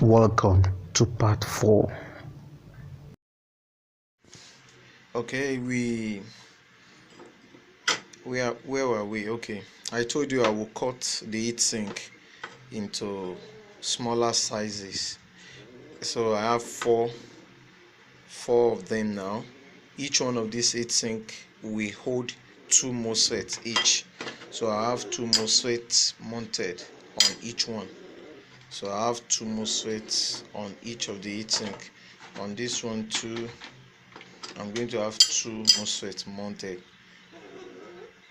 Welcome to part 4. Okay, we are where were we? Okay, I told you I will cut the heatsink into smaller sizes. So I have four of them now. Each one of these heatsink will hold 2 MOSFETs each. So I have 2 MOSFETs mounted on each one. So I have 2 MOSFETs on each of the heatsink. On this one too, I'm going to have 2 MOSFETs mounted.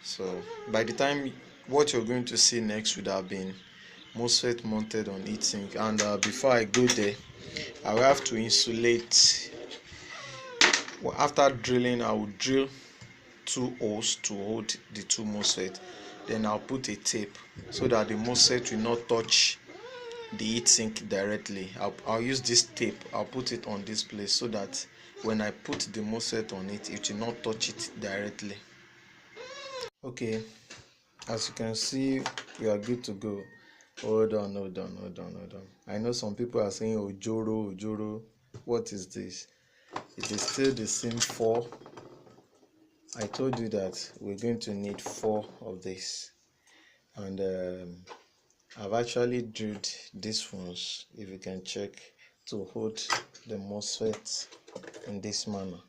So by the time what you're going to see next would have been MOSFET mounted on heatsink, and before I go there, I will have to insulate. Well, after drilling, I will drill 2 holes to hold the 2 MOSFET. Then I'll put a tape so that the MOSFET will not touch the heatsink directly. I'll use this tape. I'll put it on this place so that when I put the MOSFET on it, it will not touch it directly. Okay, as you can see, we are good to go. Hold on. I know some people are saying Ojoro. What is this? It is still the same 4. I told you that we're going to need 4 of this. And I've actually drilled these ones, if you can check, to hold the MOSFET in this manner.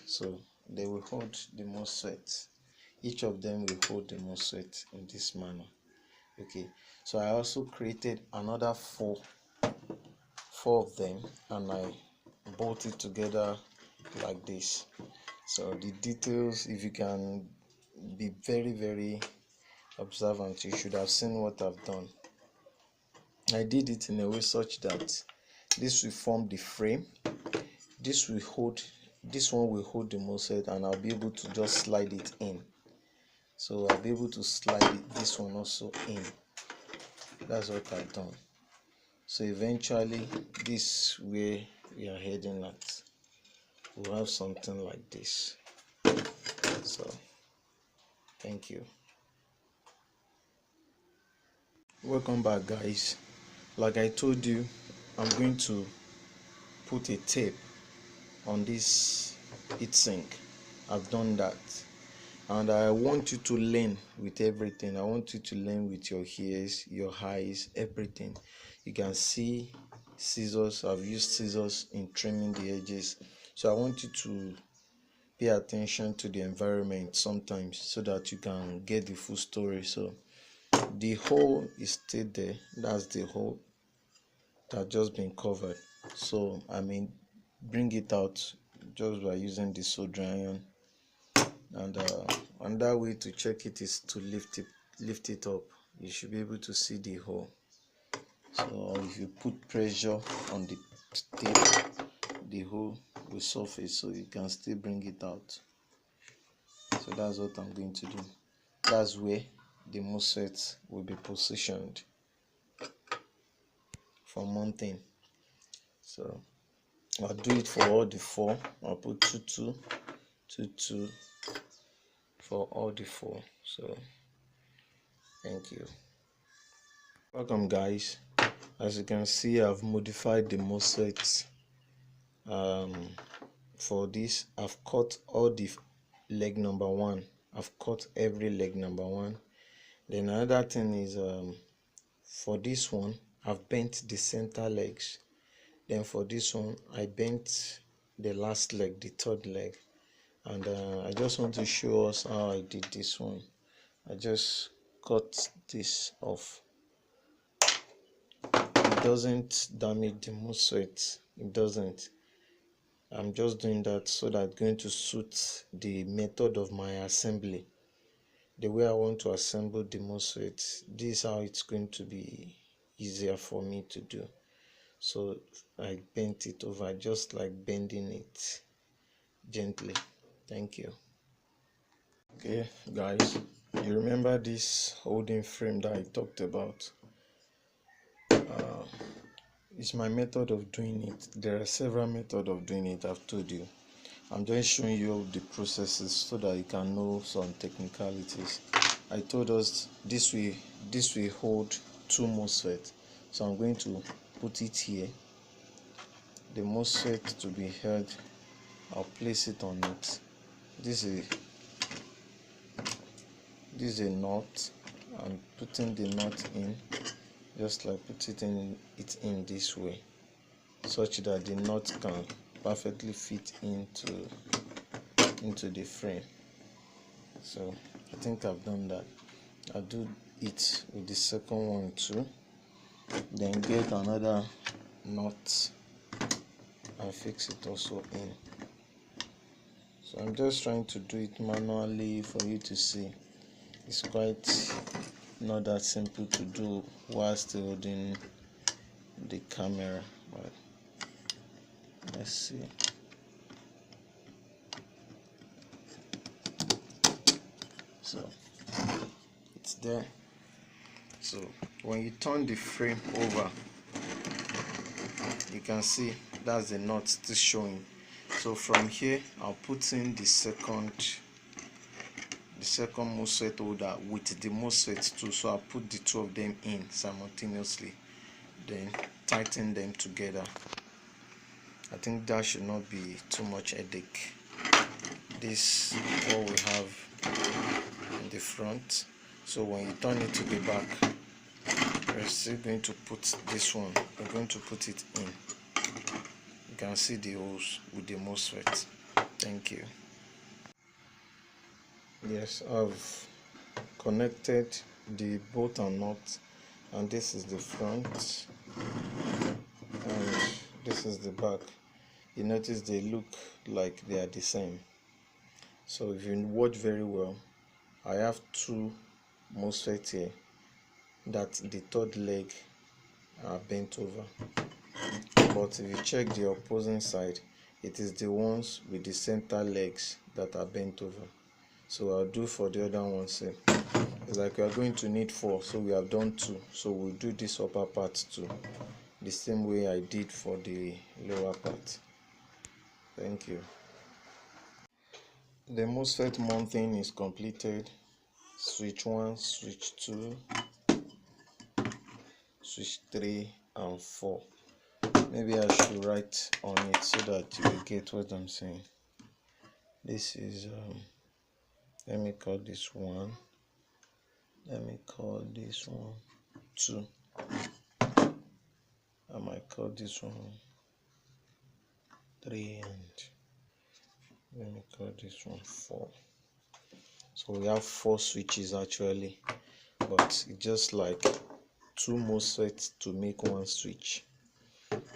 So they will hold the MOSFET. Each of them will hold the MOSFET in this manner. Okay, so I also created another four of them, and I bolted together like this. So the details, if you can be very observant, you should have seen what I've done. I did it in a way such that this will form the frame, this one will hold the MOSFET, and I'll be able to just slide it in. So I'll be able to slide this one also in. That's what I've done. So eventually, this way we are heading at, we'll have something like this. So thank you. Welcome back, guys. Like I told you, I'm going to put a tape on this heatsink. I've done that, and I want you to learn with everything. I want you to learn with your ears, your eyes, everything. You can see scissors. I've used scissors in trimming the edges. So I want you to pay attention to the environment sometimes so that you can get the full story. So the hole is still there. That's the hole that just been covered. So I mean, bring it out just by using the soldering iron. And another way to check it is to lift it up. You should be able to see the hole. So if you put pressure on the tape, the hole will surface, so you can still bring it out. So that's what I'm going to do. That's where the MOSFET will be positioned for mounting. So I'll do it for all the 4. I'll put 2 for all the 4. So thank you. Welcome, guys. As you can see, I've modified the MOSFET. For this, I've cut all the leg number 1. I've cut every leg number 1. Then another thing is, for this one, I've bent the center legs. Then for this one, I bent the last leg, the 3rd leg. And I just want to show us how I did this one. I just cut this off. It doesn't damage the MOSFET. It doesn't. I'm just doing that so that it's going to suit the method of my assembly. The way I want to assemble the MOSFET, this is how it's going to be easier for me to do. So I bent it over, just like bending it gently. Thank you. Okay, guys, you remember this holding frame that I talked about? It's my method of doing it. There are several methods of doing it, I've told you. I'm just showing you the processes so that you can know some technicalities. I told us this will hold 2 MOSFET. So I'm going to put it here. The MOSFET to be held, I'll place it on it. This is a nut. I'm putting the nut in, just like putting it in this way, such that the nut can perfectly fit into the frame. So I think I've done that. I'll do it with the second one too, then get another nut and fix it also in. So I'm just trying to do it manually for you to see. It's quite not that simple to do while still holding the camera, but let's see. So it's there. So when you turn the frame over, you can see that's the nut still showing. So from here I'll put in the second MOSFET holder with the MOSFET too. So I'll put the two of them in simultaneously, then tighten them together. I think that should not be too much headache. This is what we have in the front. So when you turn it to the back, we're still going to put this one, we're going to put it in. You can see the holes with the MOSFET. Thank you. Yes, I've connected the bolt and nut, and this is the front and this is the back. You notice they look like they are the same. So if you watch very well, I have two MOSFET here that the third leg are bent over, but if you check the opposing side, it is the ones with the center legs that are bent over. So I'll do for the other ones here. It's like we are going to need 4, so we have done 2, so we'll do this upper part too, the same way I did for the lower part. Thank you. The MOSFET mounting is completed. Switch 1, switch 2, switch 3 and 4. Maybe I should write on it so that you will get what I'm saying. This is let me call this 1, let me call this one 2, I might call this one 3, and let me call this one 4. So we have 4 switches actually, but it's just like 2 MOSFETs to make 1 switch.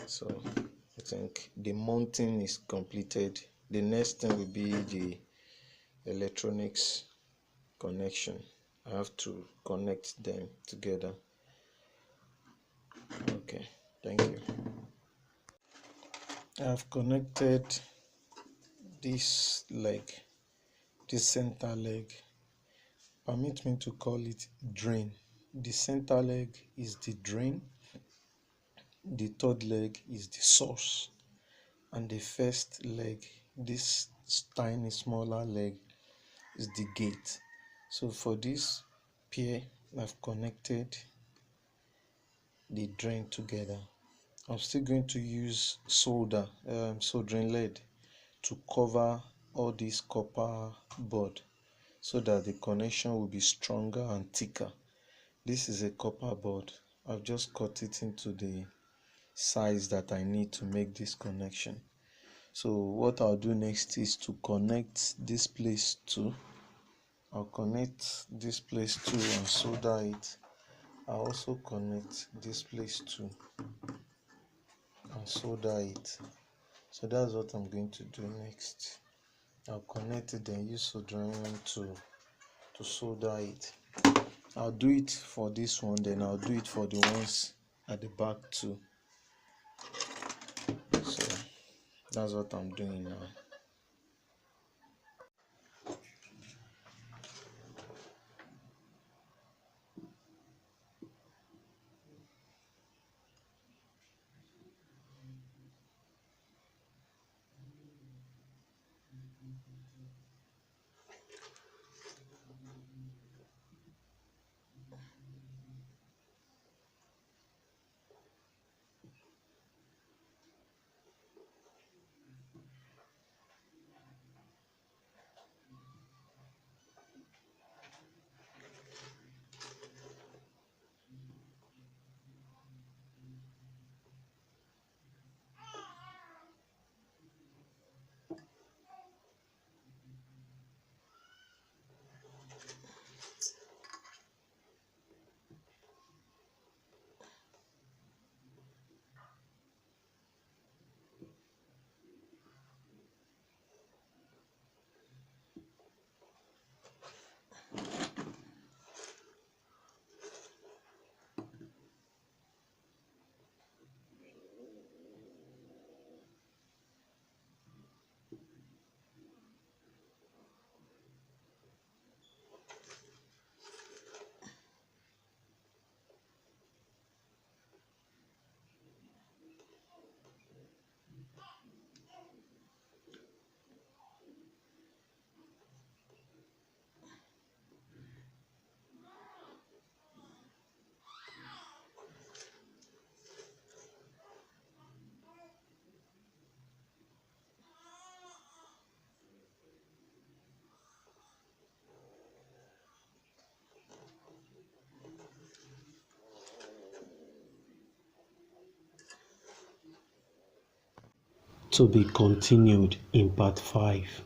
So I think the mounting is completed. The next thing will be the electronics connection. I have to connect them together. Okay, thank you. I have connected this leg, this center leg. Permit me to call it drain. The center leg is the drain, the third leg is the source, and the first leg, this tiny smaller leg, is the gate. So for this pair, I've connected the drain together. I'm still going to use soldering lead to cover all this copper board so that the connection will be stronger and thicker. This is a copper board. I've just cut it into the size that I need to make this connection. So what I'll do next is to connect this place too. I'll connect this place too and solder it. I'll also connect this place too and solder it. So that's what I'm going to do next. I'll connect it, then use soldering to solder it. I'll do it for this one, then I'll do it for the ones at the back too. So that's what I'm doing now. To be continued in part 5.